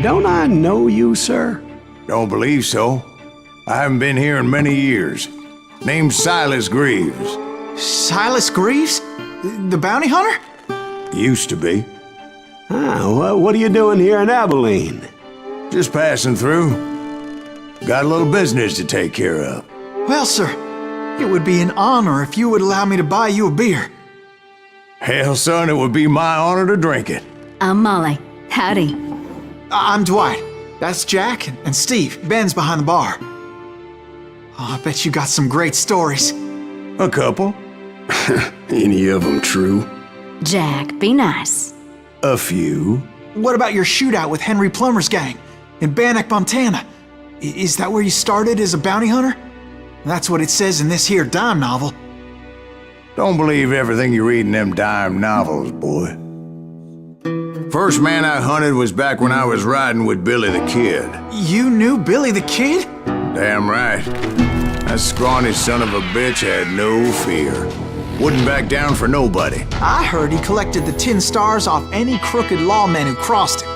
Don't I know you, sir? Don't believe so. I haven't been here in many years. Name's Silas Greaves. Silas Greaves? The bounty hunter? Used to be. Ah, what are you doing here in Abilene? Just passing through. Got a little business to take care of. Well, sir, it would be an honor if you would allow me to buy you a beer. Hell, son, it would be my honor to drink it. I'm Molly. Howdy. I'm Dwight. That's Jack and Steve. Ben's behind the bar. Oh, I bet you got some great stories. A couple. Any of them true? Jack, be nice. A few. What about your shootout with Henry Plummer's gang in Bannock, Montana? Is that where you started as a bounty hunter? That's what it says in this here dime novel. Don't believe everything you read in them dime novels, boy. First man I hunted was back when I was riding with Billy the Kid. You knew Billy the Kid? Damn right. That scrawny son of a bitch had no fear. Wouldn't back down for nobody. I heard he collected the 10 stars off any crooked lawmen who crossed him.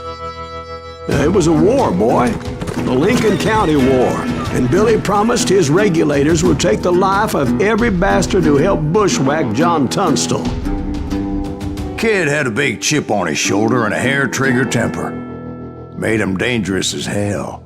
It was a war, boy. The Lincoln County War. And Billy promised his regulators would take the life of every bastard who helped bushwhack John Tunstall. Kid had a big chip on his shoulder and a hair-trigger temper. Made him dangerous as hell.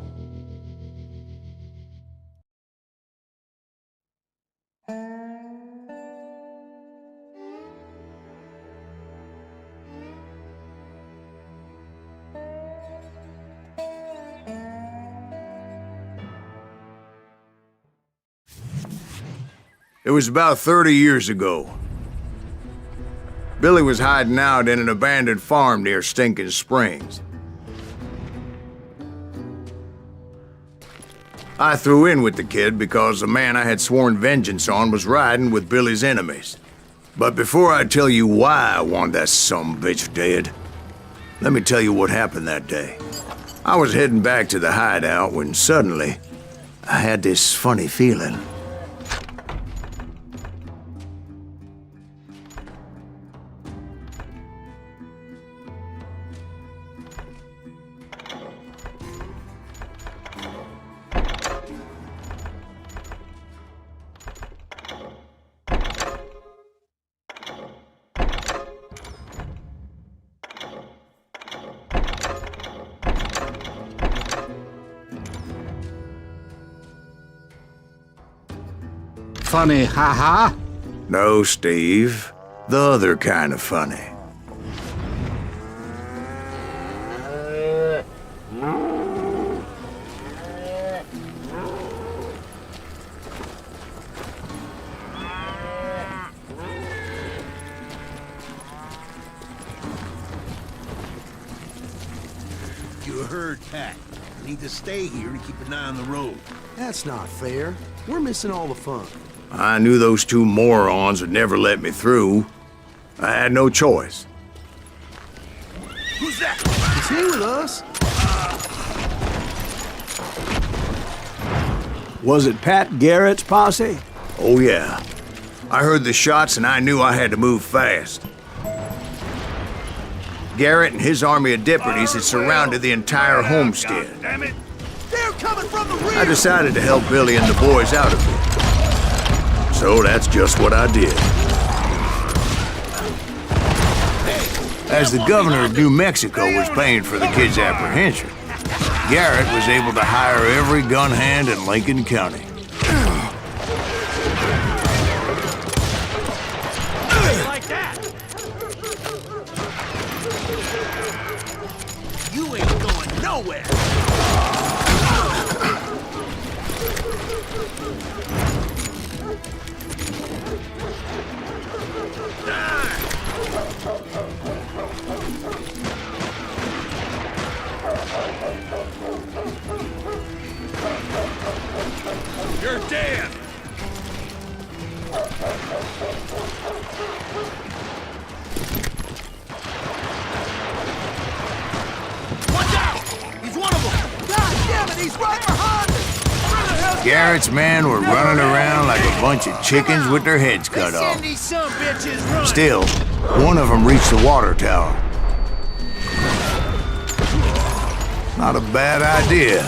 It was about 30 years ago. Billy was hiding out in an abandoned farm near Stinking Springs. I threw in with the kid because the man I had sworn vengeance on was riding with Billy's enemies. But before I tell you why I want that sumbitch dead, let me tell you what happened that day. I was heading back to the hideout when suddenly I had this funny feeling. Funny, haha? No, Steve. The other kind of funny. You heard Pat. We need to stay here and keep an eye on the road. That's not fair. We're missing all the fun. I knew those two morons would never let me through. I had no choice. Who's that? Is he with us? Was it Pat Garrett's posse? Oh yeah. I heard the shots and I knew I had to move fast. Garrett and his army of deputies had surrounded the entire homestead. God damn it! They're coming from the rear! I decided to help Billy and the boys out of it. So that's just what I did. As the governor of New Mexico was paying for the kid's apprehension, Garrett was able to hire every gun hand in Lincoln County. Like that! You ain't going nowhere! You're dead! Watch out! He's one of them! God damn it, he's right behind us! Garrett's men were running around like a bunch of chickens with their heads cut off. Still, one of them reached the water tower. Not a bad idea.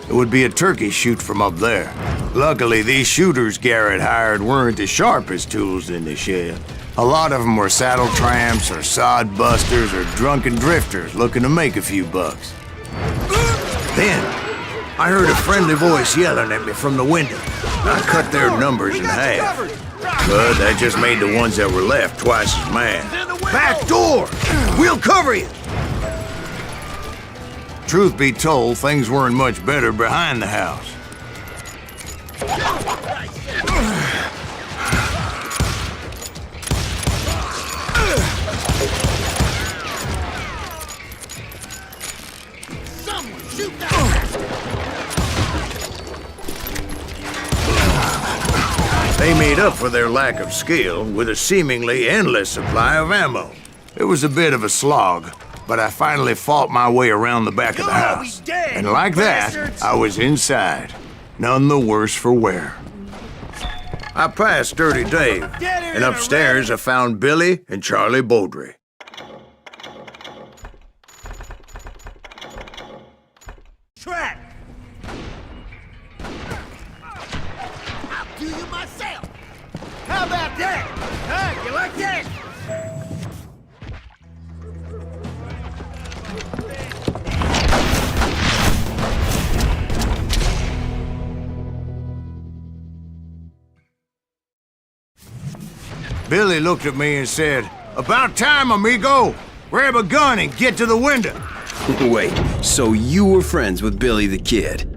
It would be a turkey shoot from up there. Luckily, these shooters Garrett hired weren't the sharpest tools in the shed. A lot of them were saddle tramps or sod busters or drunken drifters looking to make a few bucks. Then, I heard a friendly voice yelling at me from the window. I cut their numbers in half. But that just made the ones that were left twice as mad. Back door! We'll cover you! Truth be told, things weren't much better behind the house. Someone shoot that! They made up for their lack of skill with a seemingly endless supply of ammo. It was a bit of a slog, but I finally fought my way around the back of the house. And like that, I was inside. None the worse for wear. I passed Dirty Dave, and upstairs I found Billy and Charlie Beaudry. Track! I'll do you myself! How about that? Huh? You like that? Billy looked at me and said, "About time, amigo! Grab a gun and get to the window!" Wait, so you were friends with Billy the Kid?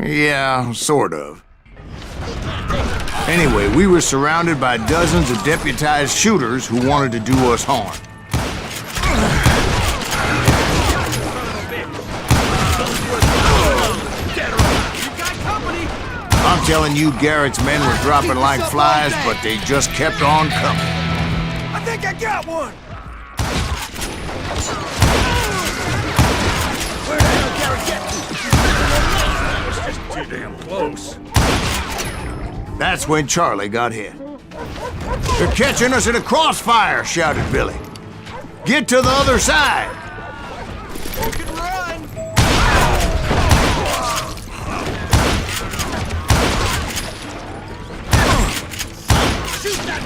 Yeah, sort of. Anyway, we were surrounded by dozens of deputized shooters who wanted to do us harm. I'm telling you, Garrett's men were dropping like flies, but they just kept on coming. I think I got one! Where the hell Garrett get to? Too damn close. That's when Charlie got hit. "They're catching us in a crossfire," shouted Billy. "Get to the other side!" You can run! Shoot that!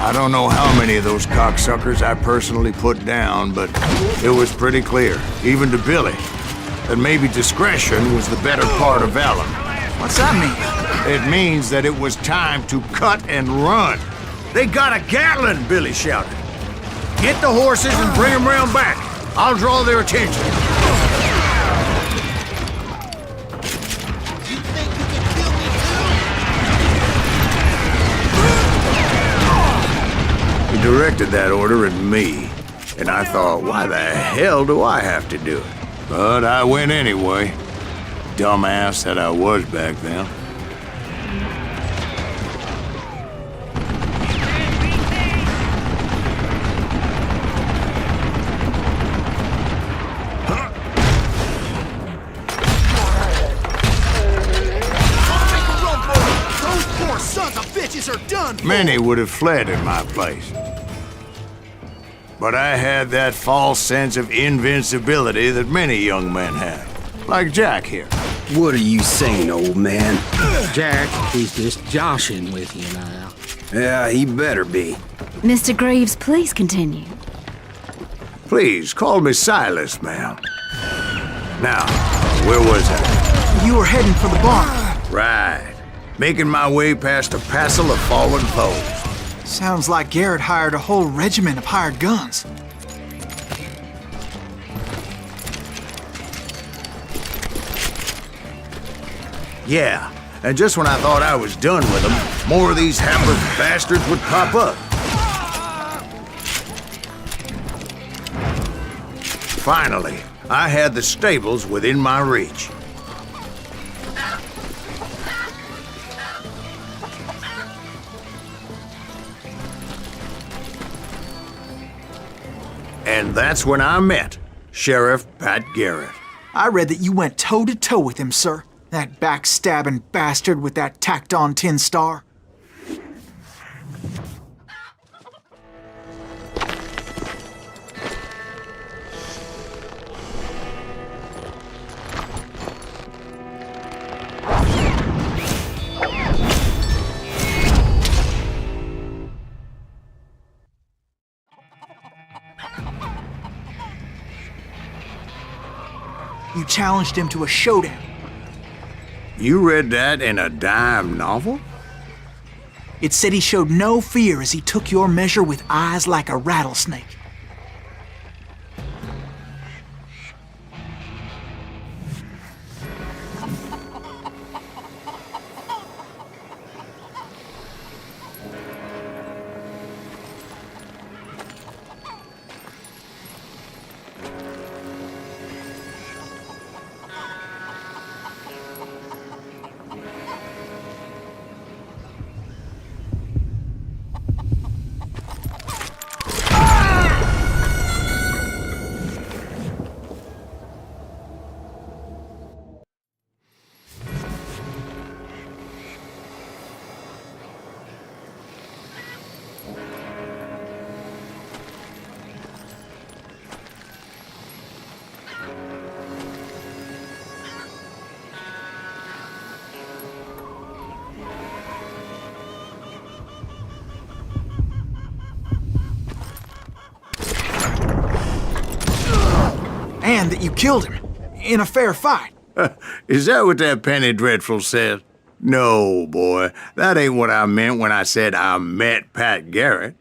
I don't know how many of those cocksuckers I personally put down, but it was pretty clear, even to Billy, that maybe discretion was the better part of valor. What's that mean? It means that it was time to cut and run. "They got a Gatling!" Billy shouted. "Get the horses and bring them round back. I'll draw their attention." You think you can kill me too? He directed that order at me, and I thought, why the hell do I have to do it? But I went anyway. Dumbass that I was back then. Those poor sons of bitches are done for! Many would have fled in my place. But I had that false sense of invincibility that many young men have. Like Jack here. What are you saying, old man? Jack, he's just joshing with you now. Yeah, he better be. Mr. Greaves, please continue. Please, call me Silas, ma'am. Now, where was I? You were heading for the barn. Right. Making my way past a passel of fallen foes. Sounds like Garrett hired a whole regiment of hired guns. Yeah, and just when I thought I was done with them, more of these hapless bastards would pop up. Finally, I had the stables within my reach. And that's when I met Sheriff Pat Garrett. I read that you went toe-to-toe with him, sir. That backstabbing bastard with that tacked-on tin star. You challenged him to a showdown. You read that in a dime novel? It said he showed no fear as he took your measure with eyes like a rattlesnake. And that you killed him in a fair fight. Is that what that Penny Dreadful said? No, boy. That ain't what I meant when I said I met Pat Garrett.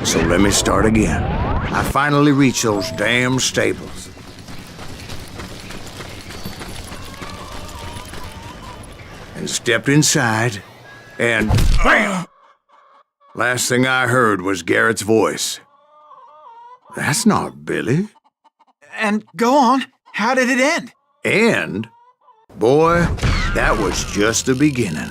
So let me start again. I finally reached those damn stables. And stepped inside, and BAM! Last thing I heard was Garrett's voice. That's not Billy. And go on, how did it end? And, boy, that was just the beginning.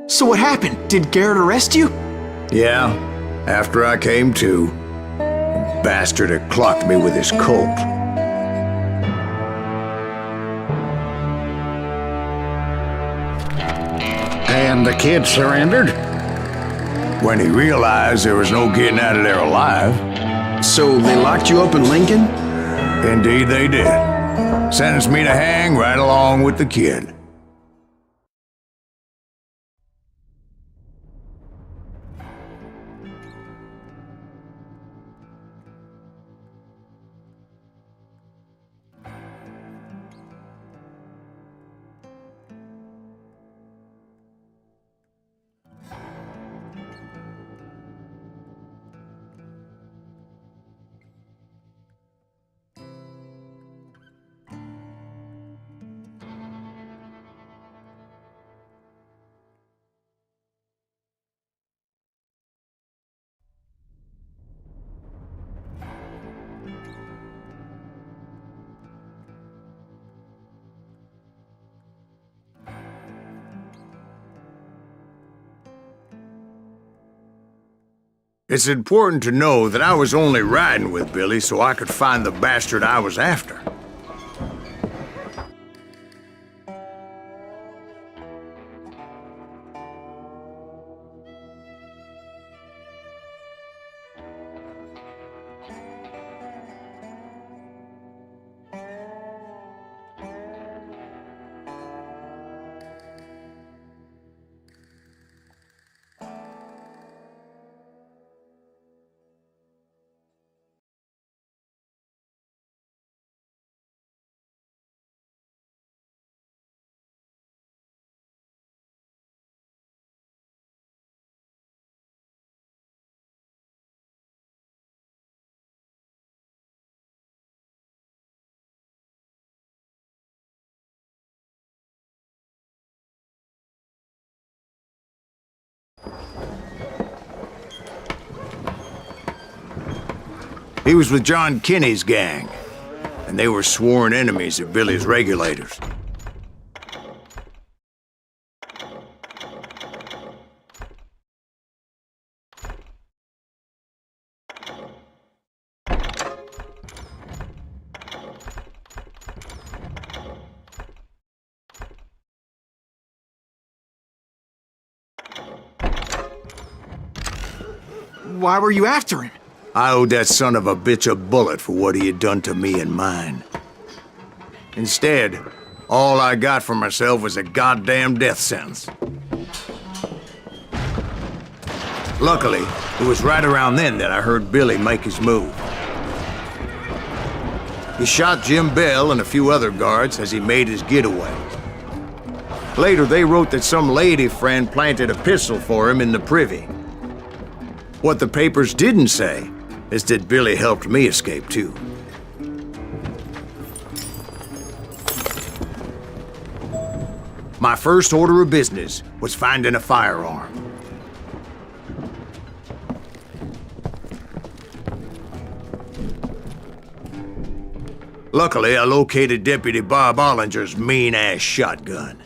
So what happened? Did Garrett arrest you? Yeah, after I came to, the bastard had clocked me with his Colt. And the kid surrendered? When he realized there was no getting out of there alive. So they locked you up in Lincoln? Indeed they did. Sentenced me to hang right along with the kid. It's important to know that I was only riding with Billy so I could find the bastard I was after. He was with John Kinney's gang, and they were sworn enemies of Billy's regulators. Why were you after him? I owed that son of a bitch a bullet for what he had done to me and mine. Instead, all I got for myself was a goddamn death sentence. Luckily, it was right around then that I heard Billy make his move. He shot Jim Bell and a few other guards as he made his getaway. Later, they wrote that some lady friend planted a pistol for him in the privy. What the papers didn't say is that Billy helped me escape, too. My first order of business was finding a firearm. Luckily, I located Deputy Bob Ollinger's mean-ass shotgun.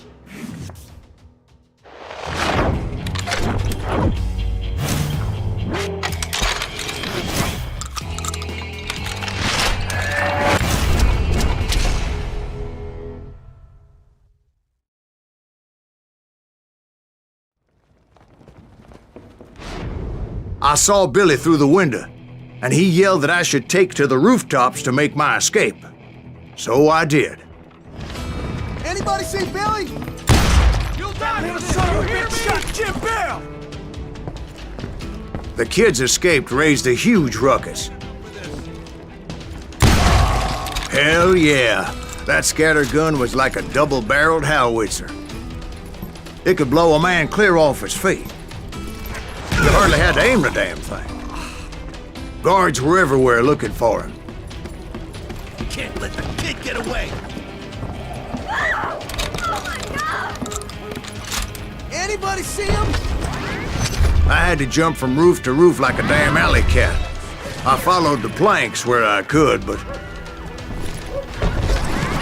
I saw Billy through the window, and he yelled that I should take to the rooftops to make my escape. So I did. Anybody see Billy? You'll die for this! Son of a bitch shot Jim Bell! The kids escaped raised a huge ruckus. Hell yeah, that scatter gun was like a double-barreled howitzer. It could blow a man clear off his feet. You hardly had to aim the damn thing. Guards were everywhere looking for him. You can't let the kid get away! Anybody see him? I had to jump from roof to roof like a damn alley cat. I followed the planks where I could, but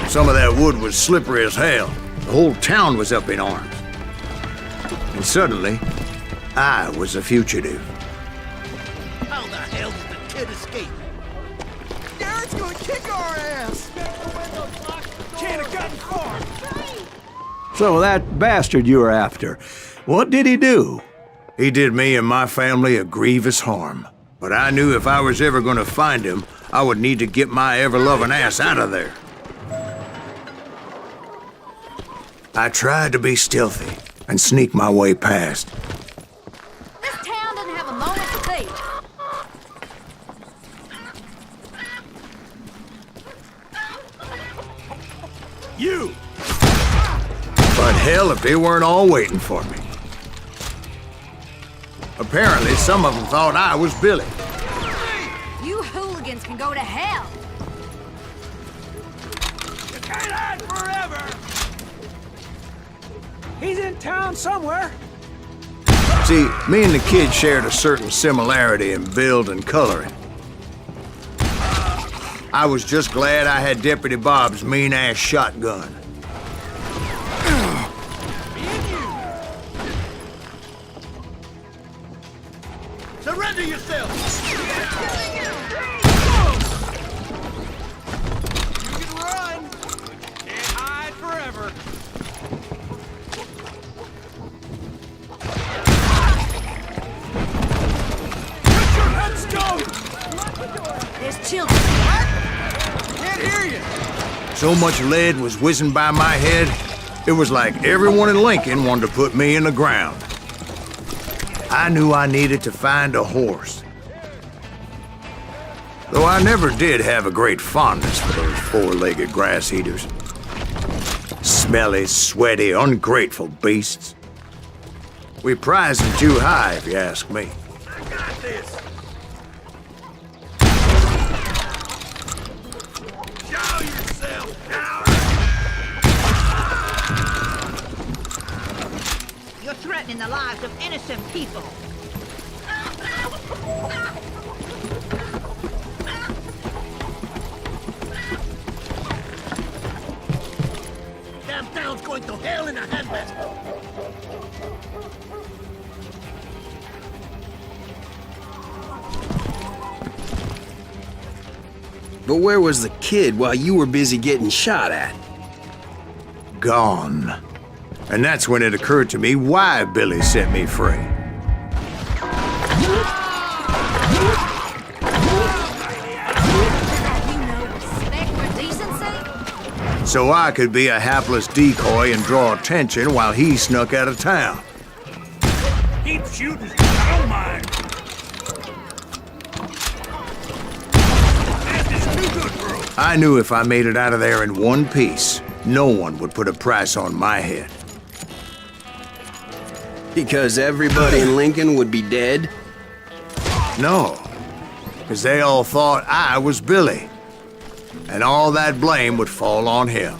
some of that wood was slippery as hell. The whole town was up in arms. And suddenly, I was a fugitive. How the hell did the kid escape? Garrett's gonna kick our ass! Can't have gotten far! So that bastard you were after, what did he do? He did me and my family a grievous harm. But I knew if I was ever gonna find him, I would need to get my ever-loving ass out of there. I tried to be stealthy and sneak my way past. This town doesn't have a moment to think. You! But hell if they weren't all waiting for me. Apparently, some of them thought I was Billy. You hooligans can go to hell. You can't hide forever! He's in town somewhere. See, me and the kid shared a certain similarity in build and coloring. I was just glad I had Deputy Bob's mean-ass shotgun. Surrender yourself! You can run! Can't hide forever! Let's go! There's children. Can't hear you! So much lead was whizzing by my head, it was like everyone in Lincoln wanted to put me in the ground. I knew I needed to find a horse. Though I never did have a great fondness for those four-legged grass-eaters. Smelly, sweaty, ungrateful beasts. We prize them too high, if you ask me. I got this! Show yourself, coward! You're threatening the lives of innocent people. in a handbasket. But where was the kid while you were busy getting shot at? Gone. And that's when it occurred to me why Billy set me free. You know respect for decency? So I could be a hapless decoy and draw attention while he snuck out of town. Keep shooting. I don't mind. This is too good, bro. I knew if I made it out of there in one piece, no one would put a price on my head. Because everybody in Lincoln would be dead? No, because they all thought I was Billy, and all that blame would fall on him.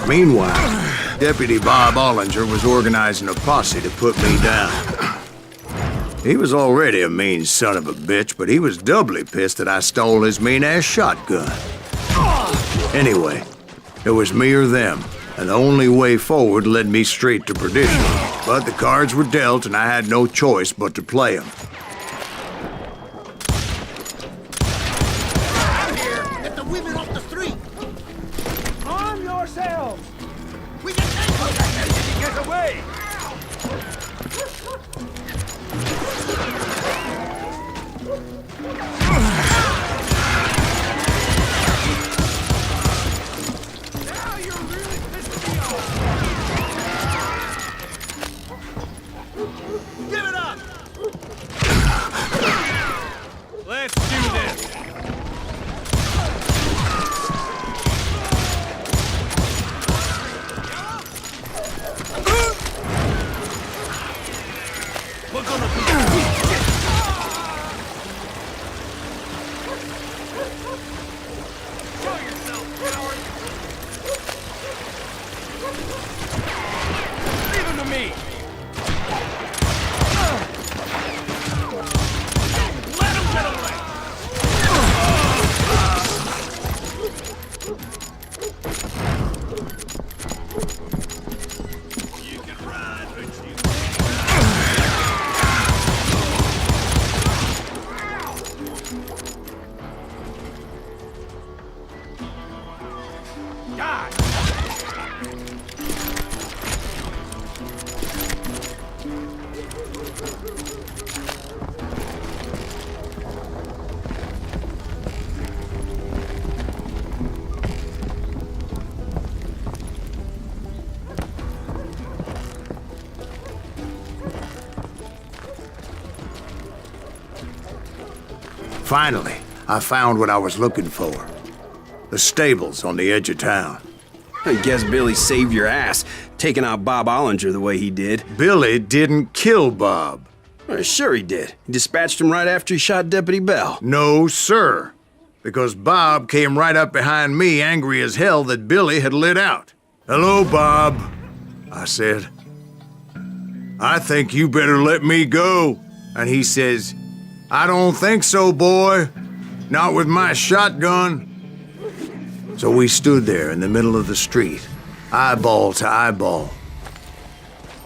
Meanwhile, Deputy Bob Ollinger was organizing a posse to put me down. He was already a mean son of a bitch, but he was doubly pissed that I stole his mean-ass shotgun. Anyway, it was me or them, and the only way forward led me straight to perdition. But the cards were dealt, and I had no choice but to play them. Out here. Get the women off the street. Arm yourselves! We can take Get away! Now you're really pissing me off. Give it up. Let's do this. We're gonna be. Show yourself, coward. Leave him to me. Let him get away. You can ride, but you die. Finally, I found what I was looking for. The stables on the edge of town. I guess Billy saved your ass, taking out Bob Ollinger the way he did. Billy didn't kill Bob. Well, sure he did. He dispatched him right after he shot Deputy Bell. No, sir. Because Bob came right up behind me, angry as hell that Billy had lit out. "Hello, Bob," I said. "I think you better let me go." And he says, "I don't think so, boy. Not with my shotgun." So we stood there in the middle of the street, eyeball to eyeball.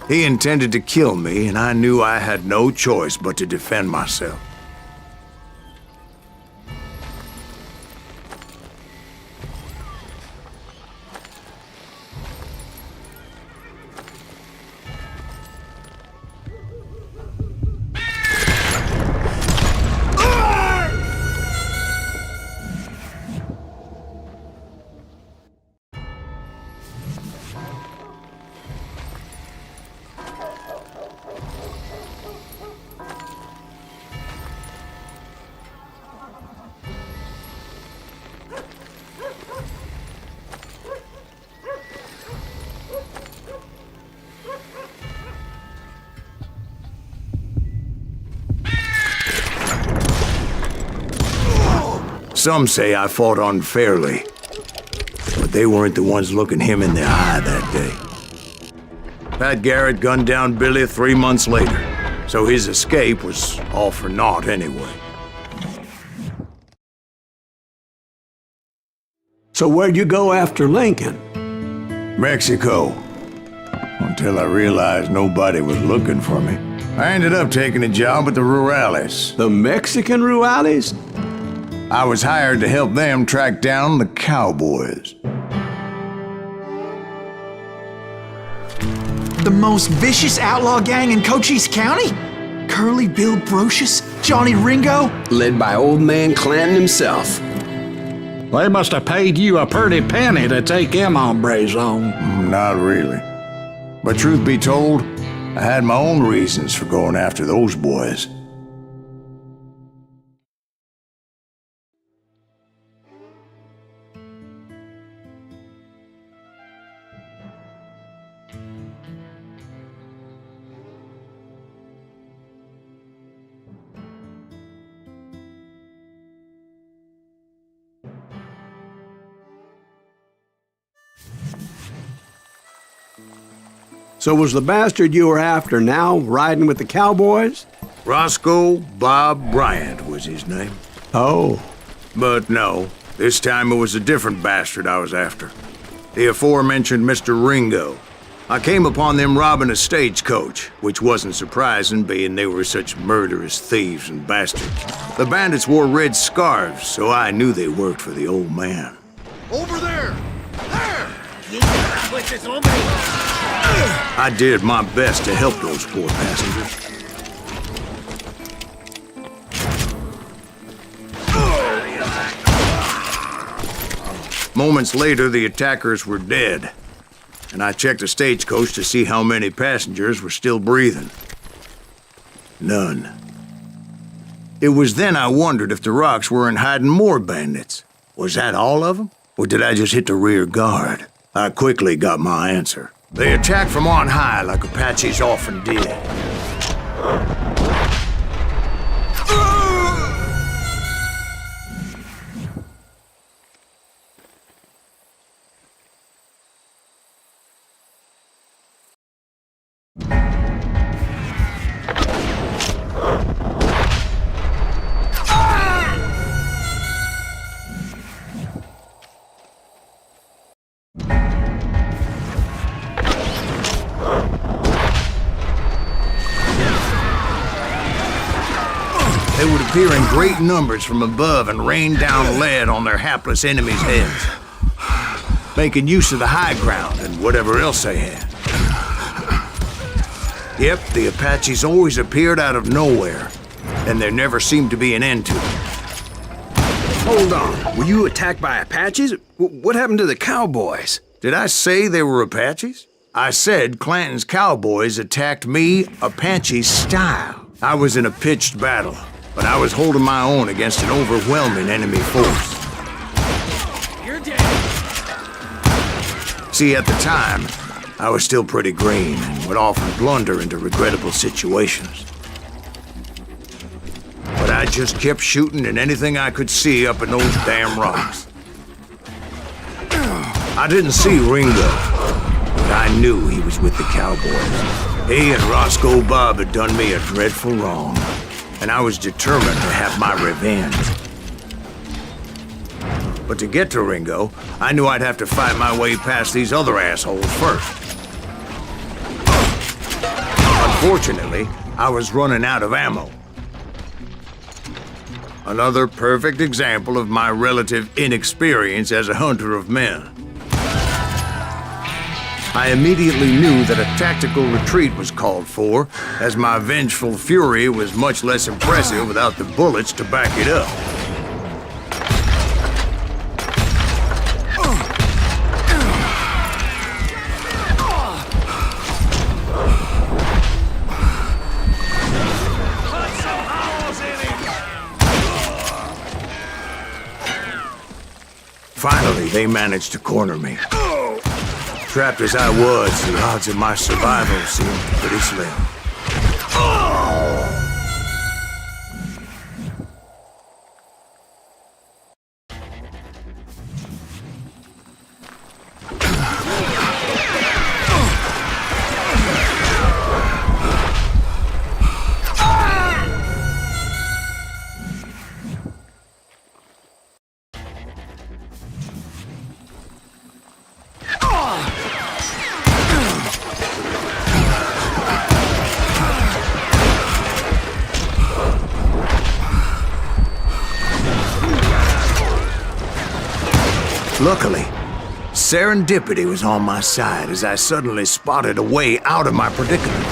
He intended to kill me, and I knew I had no choice but to defend myself. Some say I fought unfairly, but they weren't the ones looking him in the eye that day. Pat Garrett gunned down Billy 3 months later, so his escape was all for naught anyway. So where'd you go after Lincoln? Mexico. until I realized nobody was looking for me. I ended up taking a job at the Rurales. The Mexican Rurales? I was hired to help them track down the cowboys. The most vicious outlaw gang in Cochise County? Curly Bill Brocious? Johnny Ringo? Led by old man Clanton himself. They must have paid you a pretty penny to take them hombres on. Not really. But truth be told, I had my own reasons for going after those boys. So was the bastard you were after now riding with the cowboys? Roscoe Bob Bryant was his name. Oh. But no, this time it was a different bastard I was after. The aforementioned Mr. Ringo. I came upon them robbing a stagecoach, which wasn't surprising, being they were such murderous thieves and bastards. The bandits wore red scarves, so I knew they worked for the old man. Over there! There! I did my best to help those poor passengers. Moments later, the attackers were dead, and I checked the stagecoach to see how many passengers were still breathing. None. It was then I wondered if the rocks weren't hiding more bandits. Was that all of them? Or did I just hit the rear guard? I quickly got my answer. They attacked from on high like Apaches often did. They would appear in great numbers from above and rain down lead on their hapless enemies' heads, making use of the high ground and whatever else they had. Yep, the Apaches always appeared out of nowhere, and there never seemed to be an end to them. Hold on. Were you attacked by Apaches? What happened to the cowboys? Did I say they were Apaches? I said Clanton's cowboys attacked me Apache style. I was in a pitched battle, but I was holding my own against an overwhelming enemy force. You're dead! See, at the time, I was still pretty green and would often blunder into regrettable situations. But I just kept shooting at anything I could see up in those damn rocks. I didn't see Ringo, but I knew he was with the cowboys. He and Roscoe Bob had done me a dreadful wrong, and I was determined to have my revenge. But to get to Ringo, I knew I'd have to fight my way past these other assholes first. Unfortunately, I was running out of ammo. Another perfect example of my relative inexperience as a hunter of men. I immediately knew that a tactical retreat was called for, as my vengeful fury was much less impressive without the bullets to back it up. Finally, they managed to corner me. Trapped as I was, the odds of my survival seemed pretty slim. Luckily, serendipity was on my side as I suddenly spotted a way out of my predicament.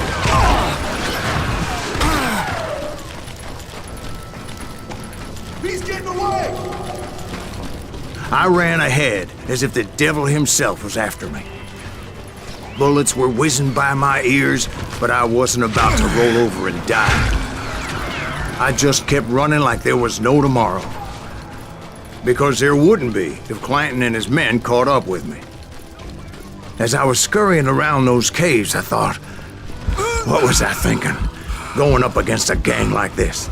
He's getting away! I ran ahead as if the devil himself was after me. Bullets were whizzing by my ears, but I wasn't about to roll over and die. I just kept running like there was no tomorrow. Because there wouldn't be if Clanton and his men caught up with me. As I was scurrying around those caves, I thought, what was I thinking? Going up against a gang like this?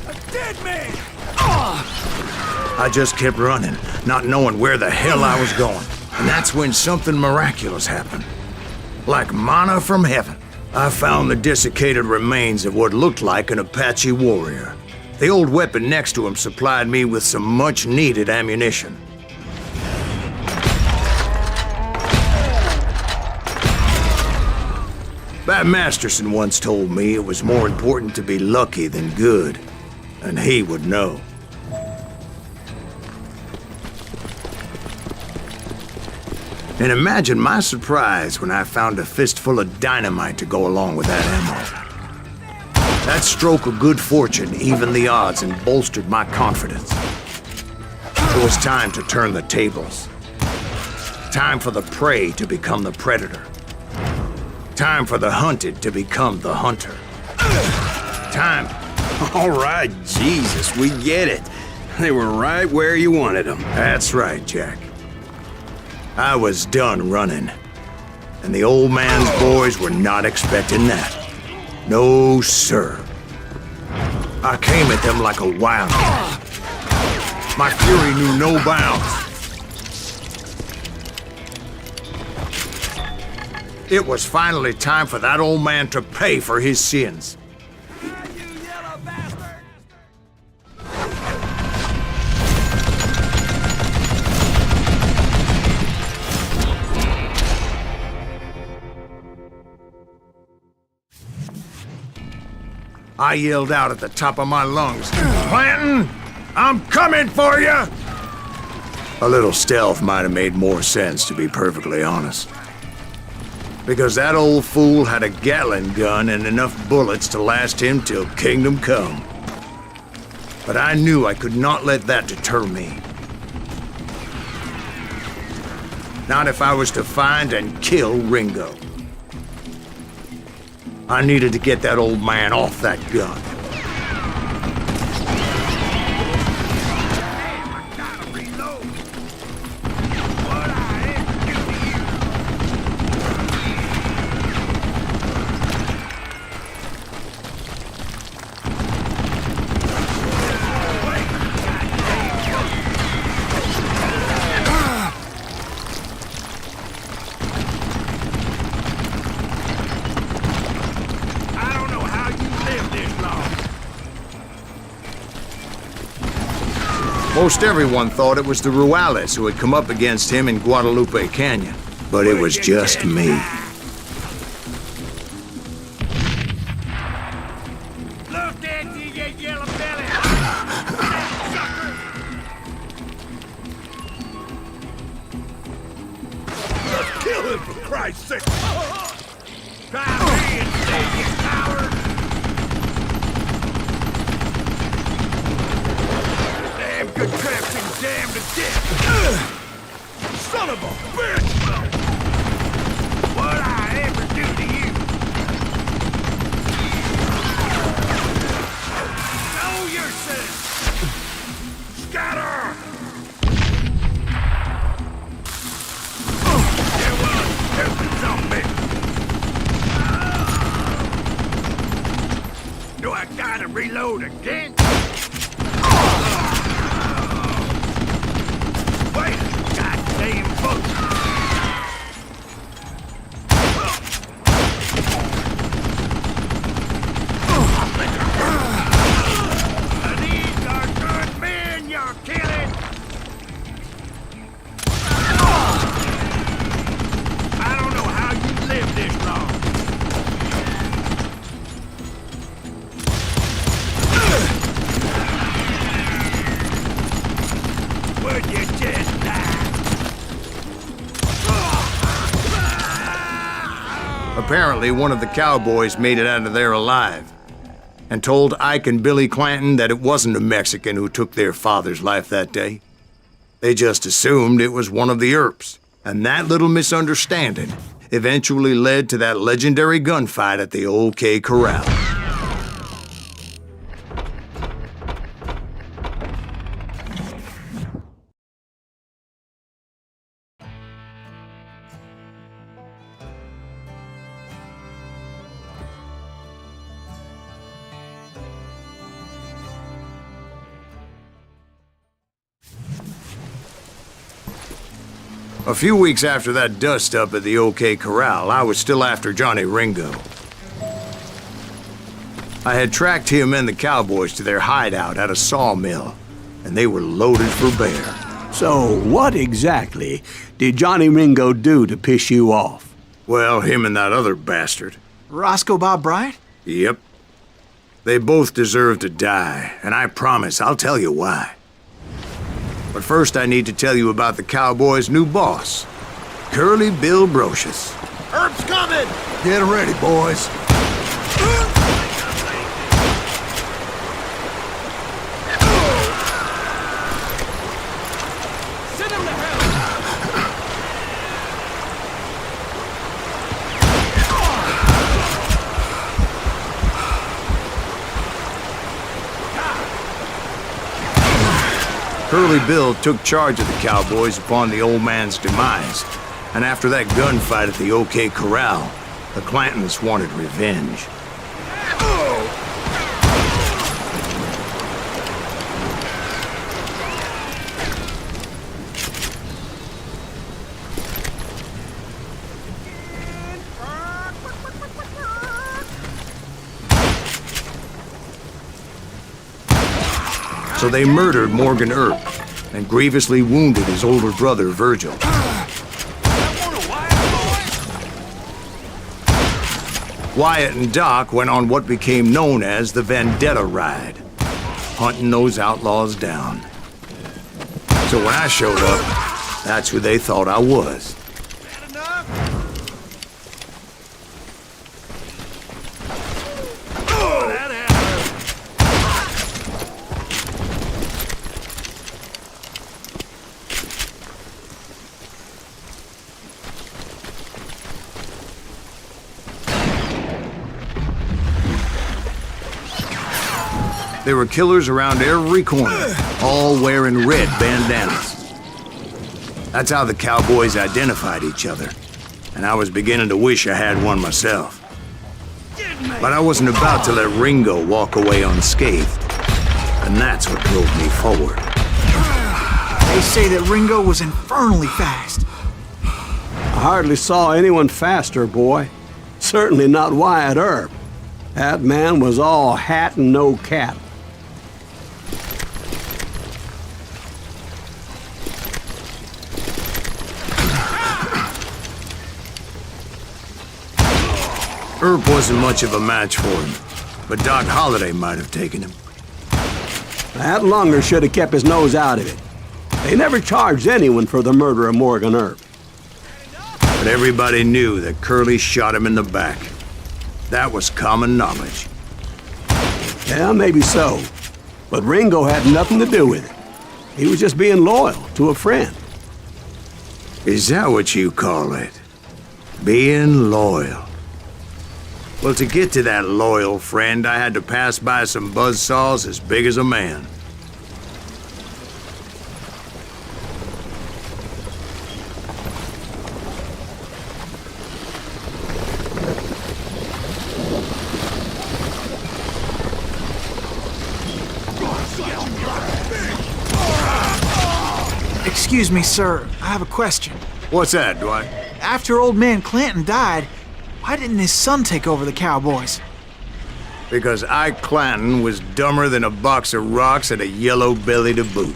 A dead man! I just kept running, not knowing where the hell I was going. And that's when something miraculous happened. Like manna from heaven. I found the desiccated remains of what looked like an Apache warrior. The old weapon next to him supplied me with some much-needed ammunition. Bat Masterson once told me it was more important to be lucky than good, and he would know. And imagine my surprise when I found a fistful of dynamite to go along with that ammo. That stroke of good fortune evened the odds and bolstered my confidence. It was time to turn the tables. Time for the prey to become the predator. Time for the hunted to become the hunter. Time... All right, Jesus, we get it. They were right where you wanted them. That's right, Jack. I was done running, and the old man's boys were not expecting that. No, sir. I came at them like a wildcat. My fury knew no bounds. It was finally time for that old man to pay for his sins. I yelled out at the top of my lungs, "Clanton, I'm coming for you!" A little stealth might have made more sense, to be perfectly honest. Because that old fool had a Gatling gun and enough bullets to last him till kingdom come. But I knew I could not let that deter me. Not if I was to find and kill Ringo. I needed to get that old man off that gun. Damn, I gotta reload. What I ever do to you? Most everyone thought it was the Ruales who had come up against him in Guadalupe Canyon, but it was just me. Look at you, you yellow belly! Let's kill him, for Christ's sake! Try me instead, you coward! Good traps and damned to death! Son of a bitch! What'd I ever do to you? Know yourself! Scatter! You stupid zombie! Do I gotta reload again? Wait, goddamn boat! These are good men you're killing! I don't know how you lived this long. Apparently, one of the cowboys made it out of there alive and told Ike and Billy Clanton that it wasn't a Mexican who took their father's life that day. They just assumed it was one of the Earps, and that little misunderstanding eventually led to that legendary gunfight at the OK Corral. A few weeks after that dust-up at the OK Corral, I was still after Johnny Ringo. I had tracked him and the cowboys to their hideout at a sawmill, and they were loaded for bear. So, what exactly did Johnny Ringo do to piss you off? Well, him and that other bastard. Roscoe Bob Bryant? Yep. They both deserve to die, and I promise I'll tell you why. But first I need to tell you about the Cowboys' new boss, Curly Bill Brocious. Herb's coming! Get ready, boys. Send him to hell! Curly Bill took charge of the Cowboys upon the old man's demise, and after that gunfight at the OK Corral, the Clantons wanted revenge. So they murdered Morgan Earp and grievously wounded his older brother, Virgil. Wyatt and Doc went on what became known as the Vendetta Ride, hunting those outlaws down. So when I showed up, that's who they thought I was. There were killers around every corner, all wearing red bandanas. That's how the Cowboys identified each other, and I was beginning to wish I had one myself. But I wasn't about to let Ringo walk away unscathed, and that's what drove me forward. They say that Ringo was infernally fast. I hardly saw anyone faster, boy. Certainly not Wyatt Earp. That man was all hat and no cap. Earp wasn't much of a match for him, but Doc Holliday might have taken him. That lunger should have kept his nose out of it. They never charged anyone for the murder of Morgan Earp. But everybody knew that Curly shot him in the back. That was common knowledge. Yeah, maybe so. But Ringo had nothing to do with it. He was just being loyal to a friend. Is that what you call it? Being loyal? Well, to get to that loyal friend, I had to pass by some buzzsaws as big as a man. Excuse me, sir. I have a question. What's that, Dwight? After old man Clanton died, why didn't his son take over the Cowboys? Because Ike Clanton was dumber than a box of rocks and a yellow belly to boot.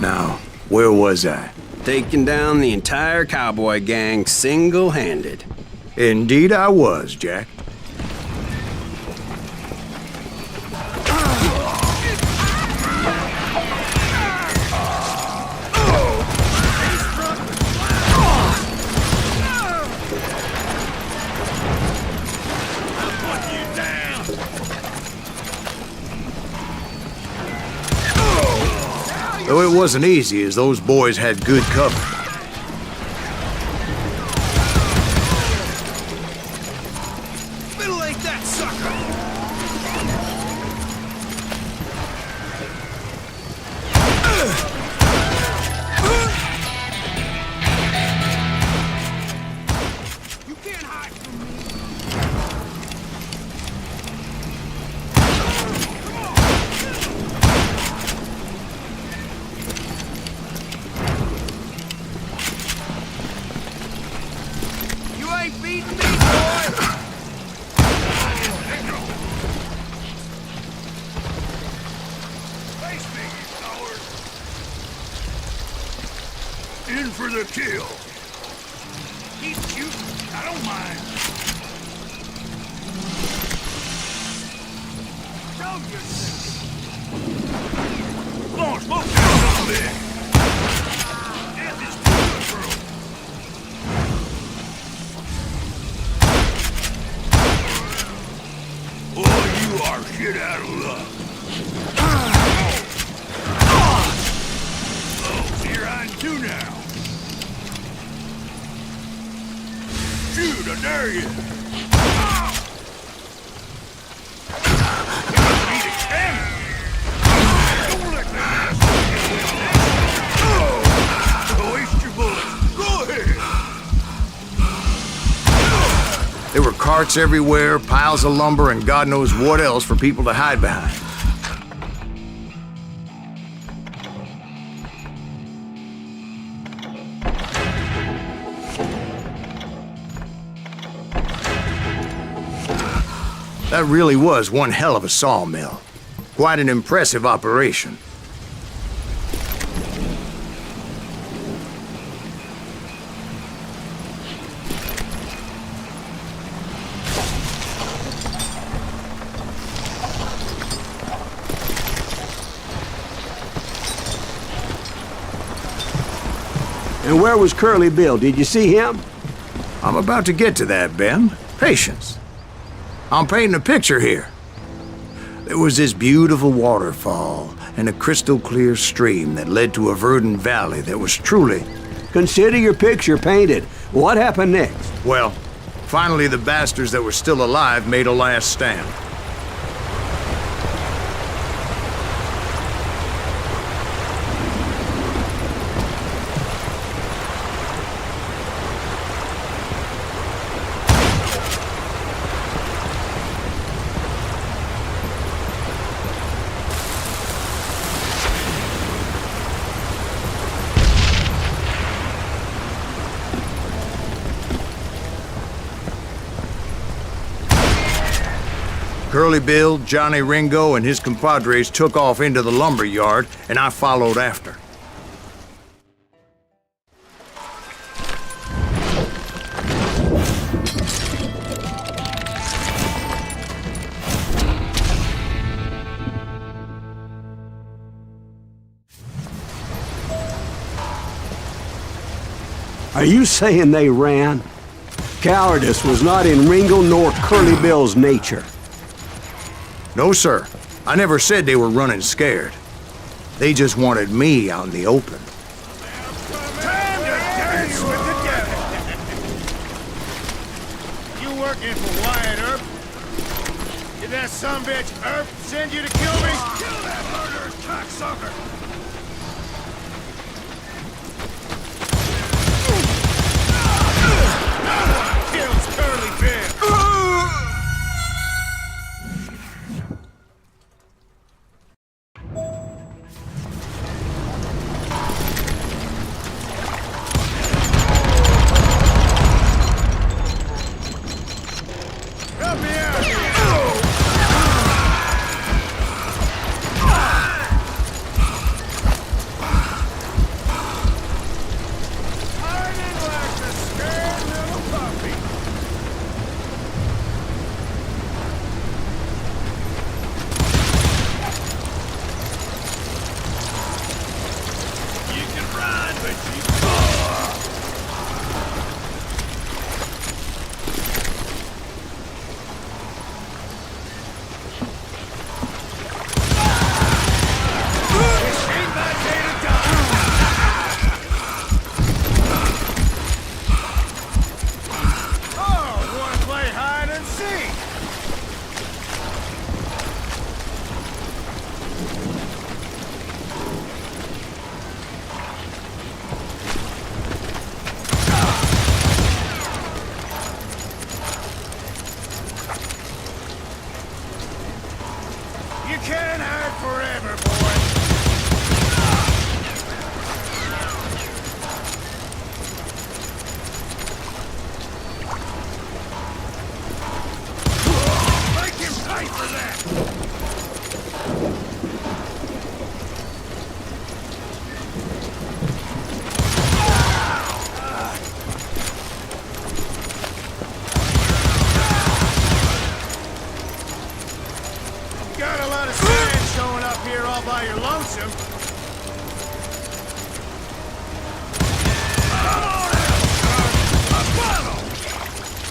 Now, where was I? taking down the entire cowboy gang single-handed. Indeed I was, Jack. Though it wasn't easy, as those boys had good cover. Middle ain't that sucker! You can't hide from me! You ain't beating me, boy! Face me, you coward! In for the kill! Keep shooting, I don't mind. Show yourself! Come on, smoke that son of a bitch! Death is too good for him! Boy, you are shit out of luck. Oh, so you're hiding too now. Shoot, I dare you. Need a cannon. Don't let that asshole waste your bullets. Go ahead. There were carts everywhere, piles of lumber, and God knows what else for people to hide behind. That really was one hell of a sawmill. Quite an impressive operation. And where was Curly Bill? Did you see him? I'm about to get to that, Ben. Patience. I'm painting a picture here. There was this beautiful waterfall and a crystal clear stream that led to a verdant valley that was truly... Consider your picture painted. What happened next? Well, finally the bastards that were still alive made a last stand. Curly Bill, Johnny Ringo, and his compadres took off into the lumber yard, and I followed after. Are you saying they ran? Cowardice was not in Ringo nor Curly Bill's nature. No, sir. I never said they were running scared. They just wanted me out in the open. Time to dance with the devil! You working for Wyatt Earp? Did that sumbitch Earp send you to kill me? Kill that murderous cocksucker! Kills Curly Bill! Help me out!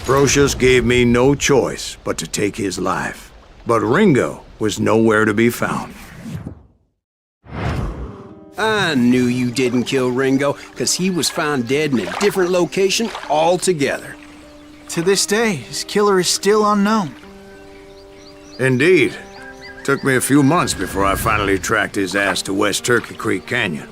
Brocious gave me no choice but to take his life. But Ringo was nowhere to be found. I knew you didn't kill Ringo, because he was found dead in a different location altogether. To this day, his killer is still unknown. Indeed. Took me a few months before I finally tracked his ass to West Turkey Creek Canyon.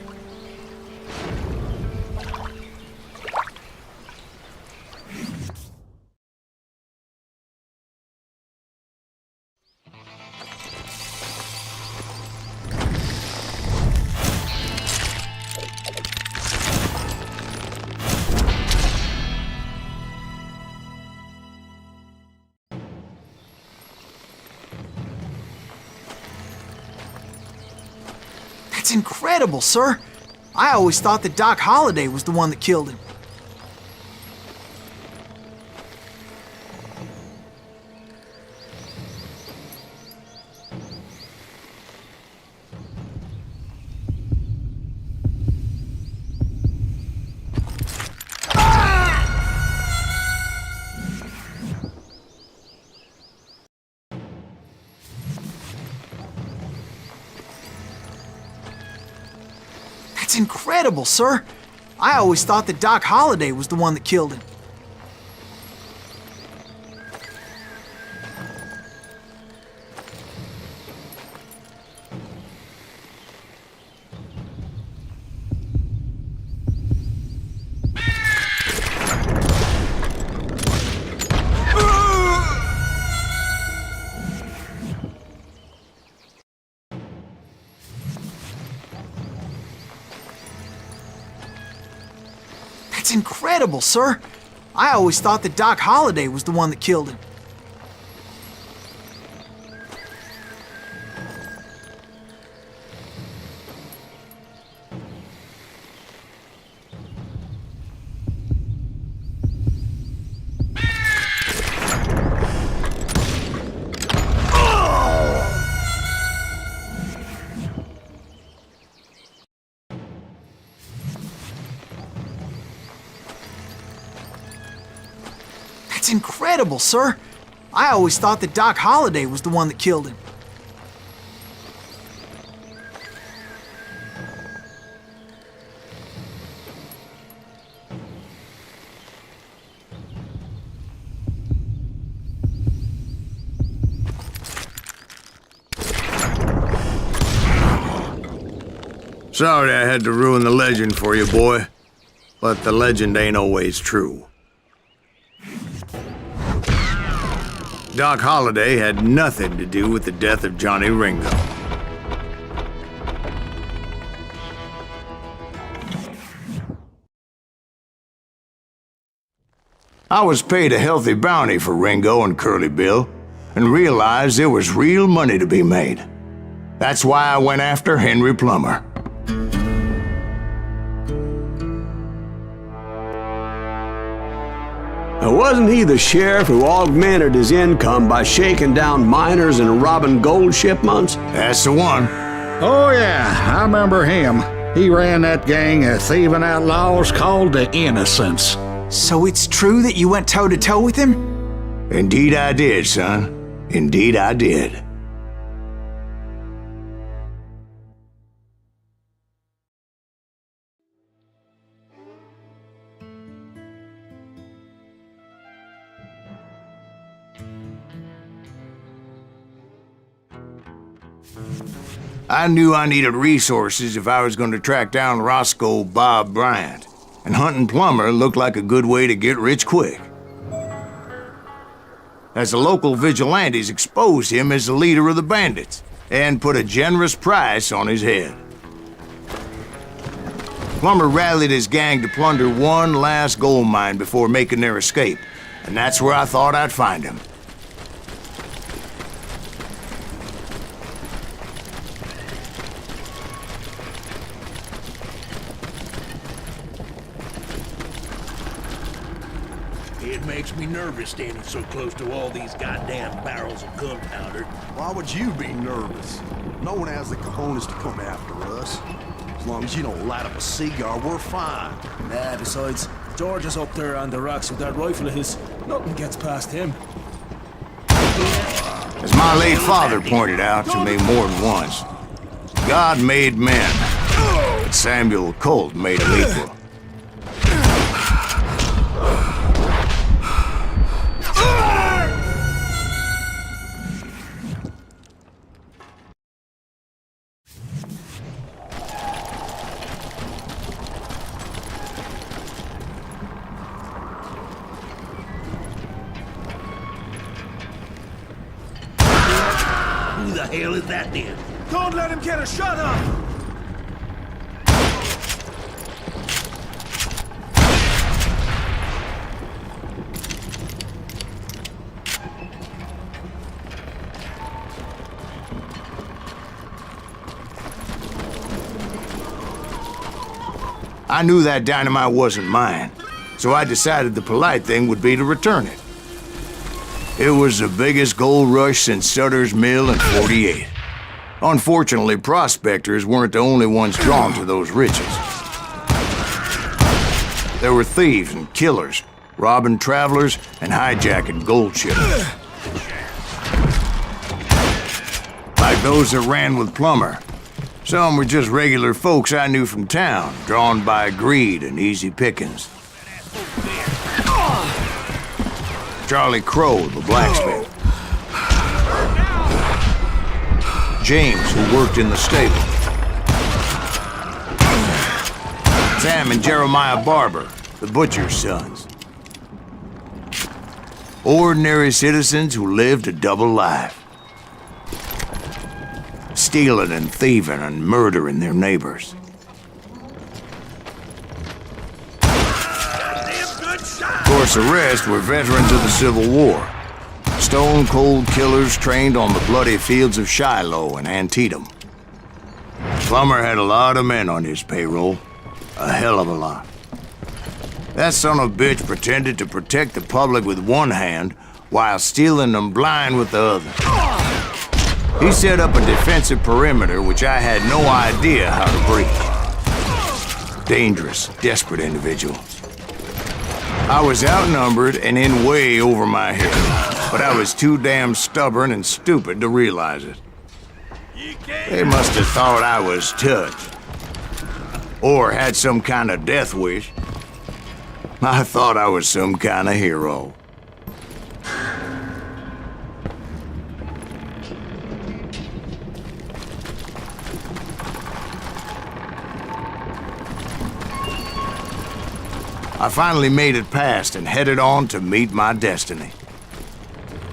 That's incredible, sir. I always thought that Doc Holliday was the one that killed him. That's incredible, sir. I always thought that Doc Holliday was the one that killed him. That's incredible, sir. I always thought that Doc Holliday was the one that killed him. That's incredible, sir. I always thought that Doc Holliday was the one that killed him. Sorry I had to ruin the legend for you, boy. But the legend ain't always true. Doc Holliday had nothing to do with the death of Johnny Ringo. I was paid a healthy bounty for Ringo and Curly Bill, and realized there was real money to be made. That's why I went after Henry Plummer. Now, wasn't he the sheriff who augmented his income by shaking down miners and robbing gold shipments? That's the one. Oh, yeah, I remember him. He ran that gang of thieving outlaws called the Innocents. So it's true that you went toe-to-toe with him? Indeed I did, son. Indeed I did. I knew I needed resources if I was going to track down Roscoe Bob Bryant, and hunting Plummer looked like a good way to get rich quick. As the local vigilantes exposed him as the leader of the bandits, and put a generous price on his head. Plummer rallied his gang to plunder one last gold mine before making their escape, and that's where I thought I'd find him. It makes me nervous standing so close to all these goddamn barrels of gunpowder. Why would you be nervous? No one has the cojones to come after us. As long as you don't light up a cigar, we're fine. Nah, besides, George is up there on the rocks with that rifle of his. Nothing gets past him. As my late father pointed out to me more than once, God made men, but Samuel Colt made them equal. Who the hell is that then? Don't let him get a shot off! I knew that dynamite wasn't mine, so I decided the polite thing would be to return it. It was the biggest gold rush since Sutter's Mill in '48. Unfortunately, prospectors weren't the only ones drawn to those riches. There were thieves and killers, robbing travelers and hijacking gold shippers. Like those that ran with Plummer. Some were just regular folks I knew from town, drawn by greed and easy pickings. Charlie Crow, the blacksmith. James, who worked in the stable. Sam and Jeremiah Barber, the butcher's sons. Ordinary citizens who lived a double life. Stealing and thieving and murdering their neighbors. Of course, the rest were veterans of the Civil War. Stone-cold killers trained on the bloody fields of Shiloh and Antietam. Plummer had a lot of men on his payroll. A hell of a lot. That son of a bitch pretended to protect the public with one hand while stealing them blind with the other. He set up a defensive perimeter which I had no idea how to breach. Dangerous, desperate individuals. I was outnumbered and in way over my head, but I was too damn stubborn and stupid to realize it. They must have thought I was touched. Or had some kind of death wish. I thought I was some kind of hero. I finally made it past and headed on to meet my destiny.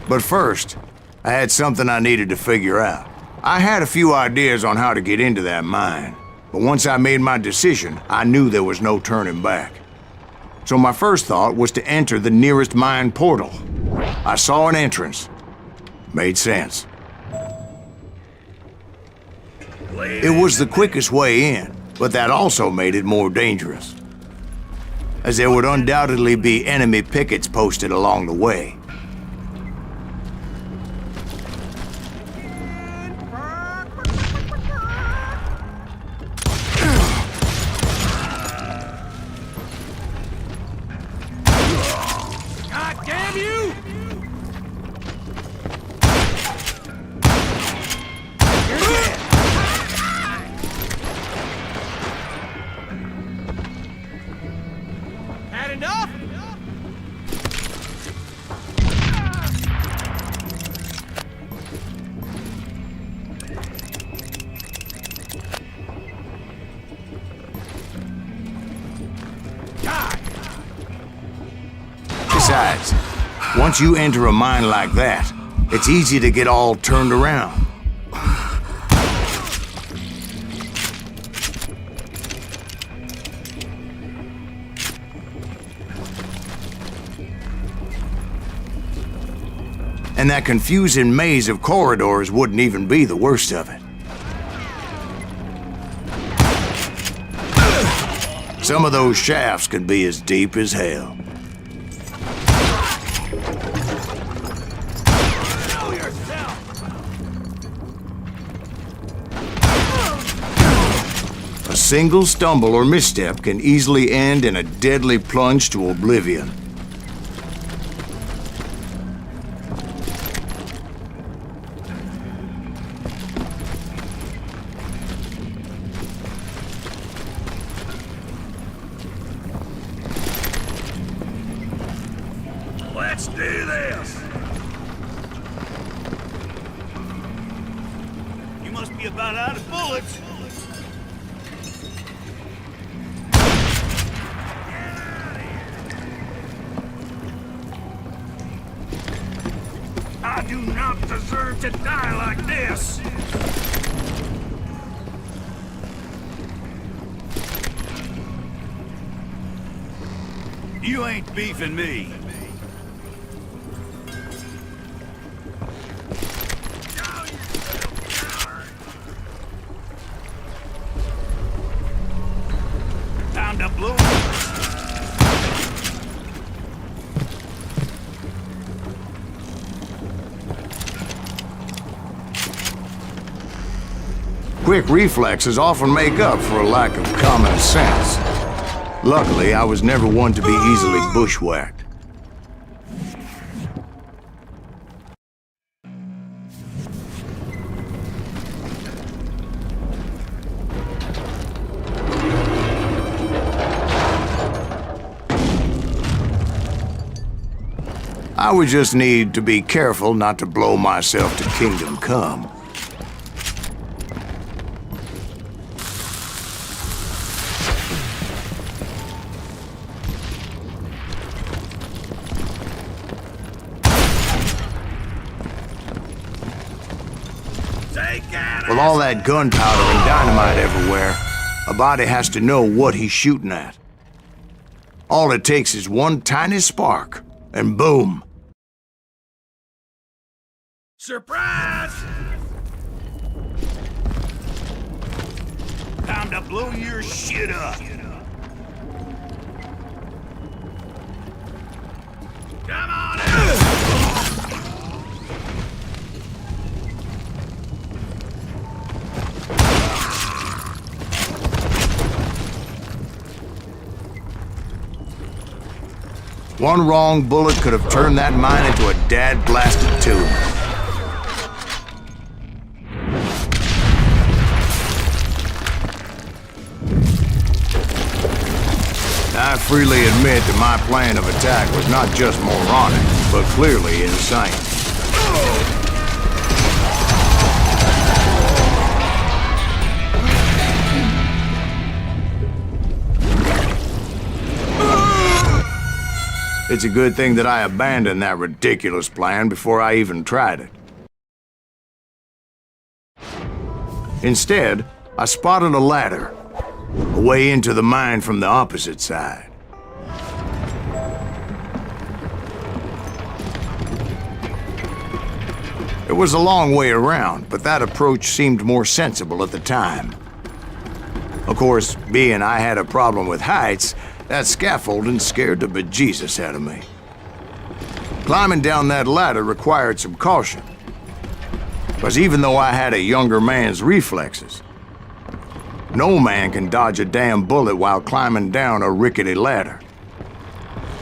But first, I had something I needed to figure out. I had a few ideas on how to get into that mine, but once I made my decision, I knew there was no turning back. So my first thought was to enter the nearest mine portal. I saw an entrance. Made sense. It was the quickest way in, but that also made it more dangerous, as there would undoubtedly be enemy pickets posted along the way. God damn you! Had enough? Besides, once you enter a mine like that, it's easy to get all turned around. And that confusing maze of corridors wouldn't even be the worst of it. Some of those shafts could be as deep as hell. A single stumble or misstep can easily end in a deadly plunge to oblivion. Let's do this! You must be about out of bullets. I do not deserve to die like this! You ain't beefing me. Time to blow. Quick reflexes often make up for a lack of common sense. Luckily, I was never one to be easily bushwhacked. I would just need to be careful not to blow myself to kingdom come. With all that gunpowder and dynamite everywhere, a body has to know what he's shooting at. All it takes is one tiny spark, and boom. Surprise! Time to blow your shit up. Come on out! One wrong bullet could have turned that mine into a dad-blasted tomb. I freely admit that my plan of attack was not just moronic, but clearly insane. It's a good thing that I abandoned that ridiculous plan before I even tried it. Instead, I spotted a ladder, a way into the mine from the opposite side. It was a long way around, but that approach seemed more sensible at the time. Of course, being I had a problem with heights, that scaffolding scared the bejesus out of me. Climbing down that ladder required some caution, because even though I had a younger man's reflexes, no man can dodge a damn bullet while climbing down a rickety ladder.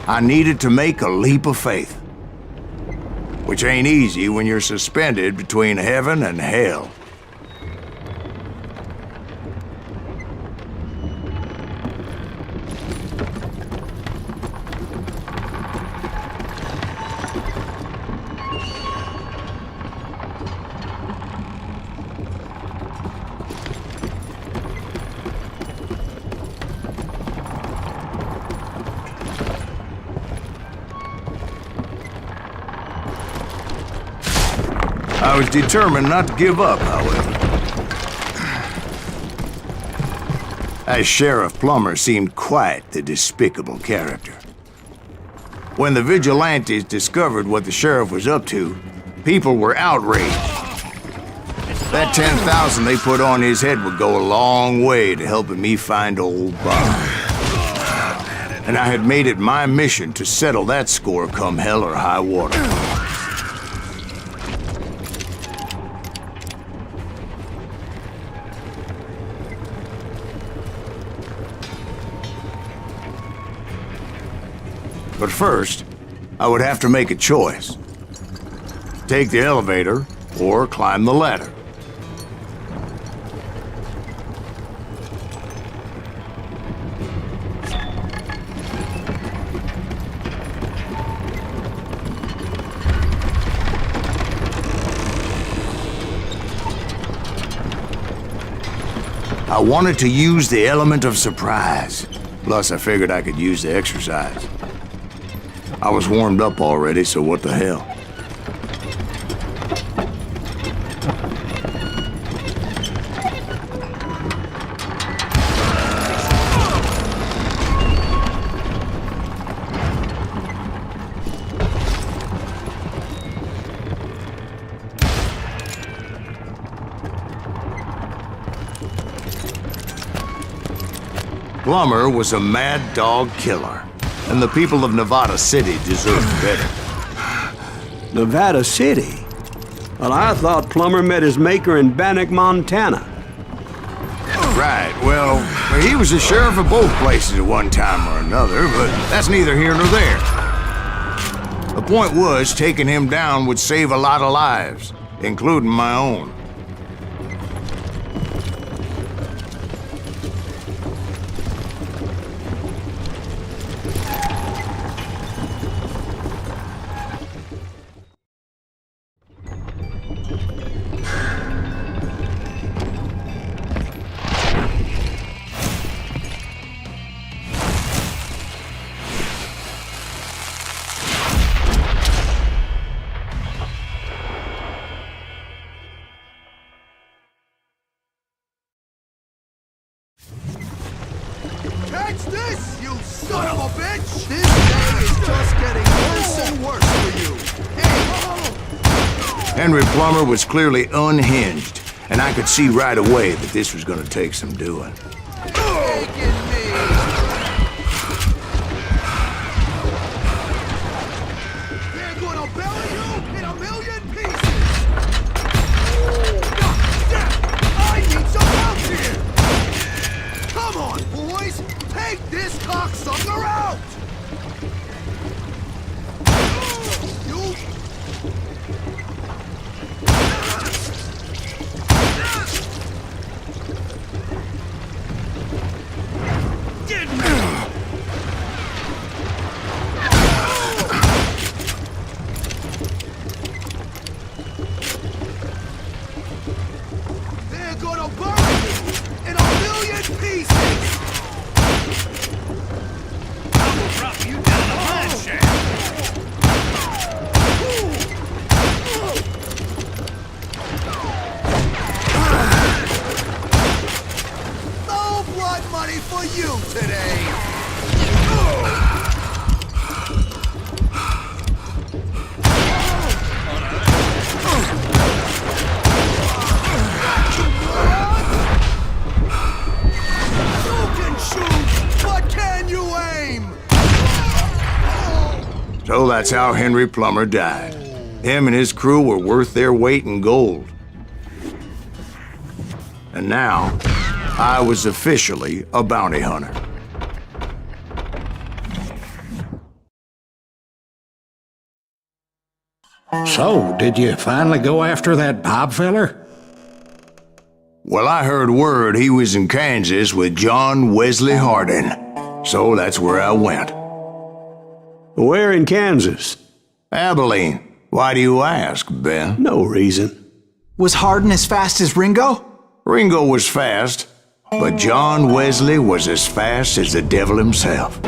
I needed to make a leap of faith, which ain't easy when you're suspended between heaven and hell. I was determined not to give up, however. As Sheriff Plummer seemed quite the despicable character. When the vigilantes discovered what the sheriff was up to, people were outraged. That 10,000 they put on his head would go a long way to helping me find old Bob. And I had made it my mission to settle that score come hell or high water. But first, I would have to make a choice. Take the elevator or climb the ladder. I wanted to use the element of surprise. Plus, I figured I could use the exercise. I was warmed up already, so what the hell? Plummer was a mad dog killer, and the people of Nevada City deserved better. Nevada City? Well, I thought Plummer met his maker in Bannock, Montana. Right, well, he was the sheriff of both places at one time or another, but that's neither here nor there. The point was, taking him down would save a lot of lives, including my own. Catch this, you son of a bitch! This day is just getting worse and worse for you. Hey! Henry Plummer was clearly unhinged, and I could see right away that this was gonna take some doing. Taking me! They're gonna belly you in a million pieces! I need some help here! Come on, boys! Take this cocksucker out! You... Get me! They're gonna burn you in a million pieces! I will drop you down the mine shaft! No blood money for you today! You can shoot, but can you aim? So that's how Henry Plummer died. Him and his crew were worth their weight in gold. And now, I was officially a bounty hunter. So, did you finally go after that Bob feller? Well, I heard word he was in Kansas with John Wesley Hardin. So that's where I went. Where in Kansas? Abilene. Why do you ask, Ben? No reason. Was Hardin as fast as Ringo? Ringo was fast, but John Wesley was as fast as the devil himself.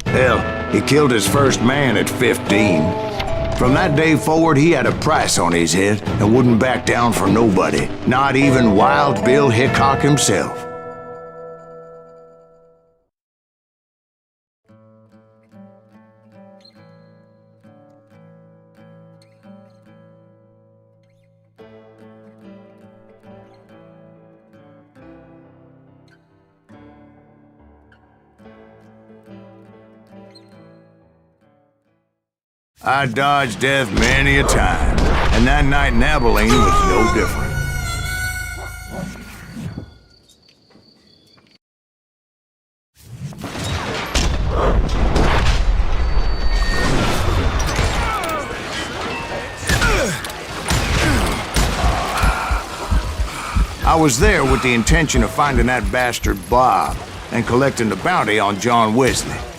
Hell, he killed his first man at 15. From that day forward, he had a price on his head and wouldn't back down for nobody, not even Wild Bill Hickok himself. I dodged death many a time, and that night in Abilene was no different. I was there with the intention of finding that bastard Bob and collecting the bounty on John Wesley.